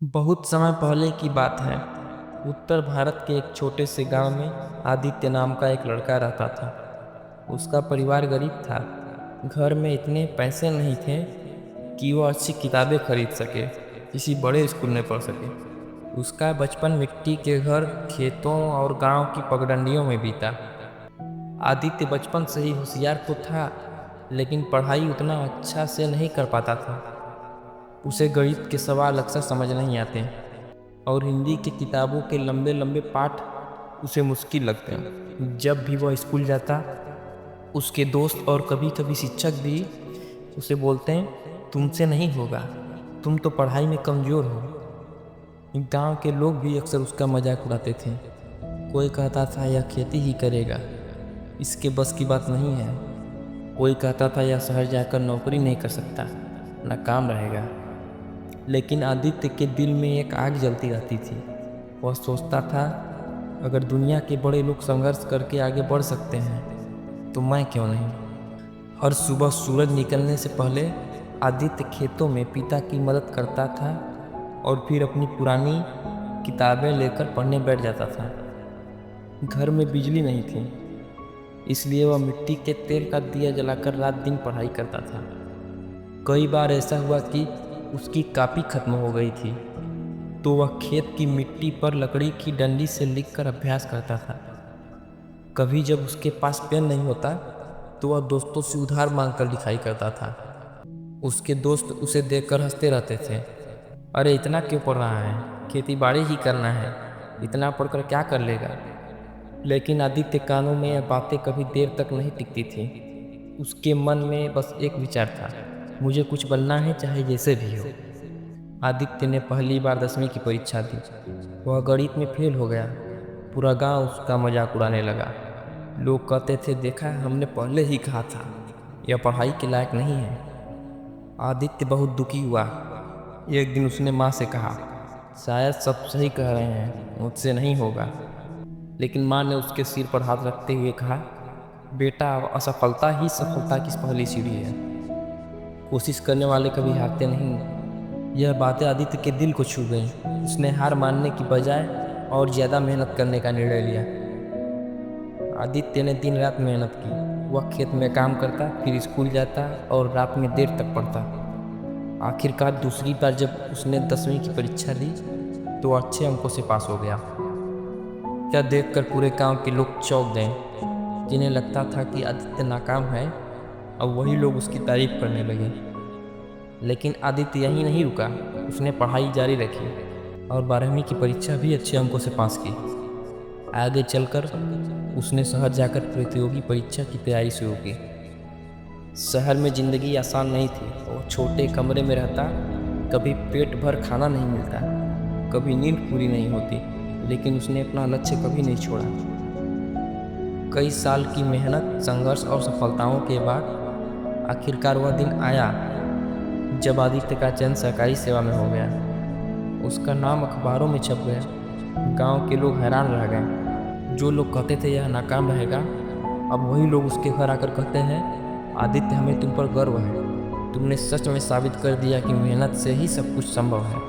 बहुत समय पहले की बात है। उत्तर भारत के एक छोटे से गांव में आदित्य नाम का एक लड़का रहता था। उसका परिवार गरीब था। घर में इतने पैसे नहीं थे कि वो अच्छी किताबें खरीद सके, किसी बड़े स्कूल में पढ़ सके। उसका बचपन मिट्टी के घर, खेतों और गांव की पगडंडियों में बीता। आदित्य बचपन से ही होशियार तो था, लेकिन पढ़ाई उतना अच्छा से नहीं कर पाता था। उसे गणित के सवाल अक्सर समझ नहीं आते और हिंदी की किताबों के लंबे लंबे पाठ उसे मुश्किल लगते हैं। जब भी वह स्कूल जाता, उसके दोस्त और कभी कभी शिक्षक भी उसे बोलते हैं, तुमसे नहीं होगा, तुम तो पढ़ाई में कमज़ोर हो। गांव के लोग भी अक्सर उसका मजाक उड़ाते थे। कोई कहता था यह खेती ही करेगा, इसके बस की बात नहीं है। कोई कहता था यह शहर जाकर नौकरी नहीं कर सकता, ना काम रहेगा। लेकिन आदित्य के दिल में एक आग जलती रहती थी। वह सोचता था, अगर दुनिया के बड़े लोग संघर्ष करके आगे बढ़ सकते हैं तो मैं क्यों नहीं। हर सुबह सूरज निकलने से पहले आदित्य खेतों में पिता की मदद करता था और फिर अपनी पुरानी किताबें लेकर पढ़ने बैठ जाता था। घर में बिजली नहीं थी, इसलिए वह मिट्टी के तेल का दिया जलाकर रात दिन पढ़ाई करता था। कई बार ऐसा हुआ कि उसकी कॉपी खत्म हो गई थी, तो वह खेत की मिट्टी पर लकड़ी की डंडी से लिखकर अभ्यास करता था। कभी जब उसके पास पेन नहीं होता, तो वह दोस्तों से उधार मांगकर लिखाई करता था। उसके दोस्त उसे देखकर हंसते रहते थे, अरे इतना क्यों पढ़ रहा है, खेती बाड़ी ही करना है, इतना पढ़कर क्या कर लेगा। लेकिन आदित्य कानों में यह बातें कभी देर तक नहीं टिकती थी। उसके मन में बस एक विचार था, मुझे कुछ बनना है, चाहे जैसे भी हो। आदित्य ने पहली बार 10वीं की परीक्षा दी। वह गणित में फेल हो गया। पूरा गांव उसका मजाक उड़ाने लगा। लोग कहते थे, देखा हमने पहले ही कहा था, यह पढ़ाई के लायक नहीं है। आदित्य बहुत दुखी हुआ। एक दिन उसने माँ से कहा, शायद सब सही कह रहे हैं, मुझसे नहीं होगा। लेकिन माँ ने उसके सिर पर हाथ रखते हुए कहा, बेटा असफलता ही सफलता की पहली सीढ़ी है, कोशिश करने वाले कभी हारते नहीं। यह बातें आदित्य के दिल को छू गईं। उसने हार मानने की बजाय और ज़्यादा मेहनत करने का निर्णय लिया। आदित्य ने दिन रात मेहनत की। वह खेत में काम करता, फिर स्कूल जाता और रात में देर तक पढ़ता। आखिरकार दूसरी बार जब उसने 10वीं की परीक्षा दी, तो अच्छे अंकों से पास हो गया। यह देखकर पूरे गांव के लोग चौंक गए। जिन्हें लगता था कि आदित्य नाकाम है, अब वही लोग उसकी तारीफ करने लगे। लेकिन आदित्य यहीं नहीं रुका। उसने पढ़ाई जारी रखी और 12वीं की परीक्षा भी अच्छे अंकों से पास की। आगे चलकर उसने शहर जाकर प्रतियोगी परीक्षा की तैयारी शुरू की। शहर में ज़िंदगी आसान नहीं थी। वो छोटे कमरे में रहता, कभी पेट भर खाना नहीं मिलता, कभी नींद पूरी नहीं होती, लेकिन उसने अपना लक्ष्य कभी नहीं छोड़ा। कई साल की मेहनत, संघर्ष और सफलताओं के बाद आखिरकार वह दिन आया जब आदित्य का चयन सरकारी सेवा में हो गया। उसका नाम अखबारों में छप गया। गांव के लोग हैरान रह गए। जो लोग कहते थे यह नाकाम रहेगा, अब वही लोग उसके घर आकर कहते हैं, आदित्य हमें तुम पर गर्व है, तुमने सच में साबित कर दिया कि मेहनत से ही सब कुछ संभव है।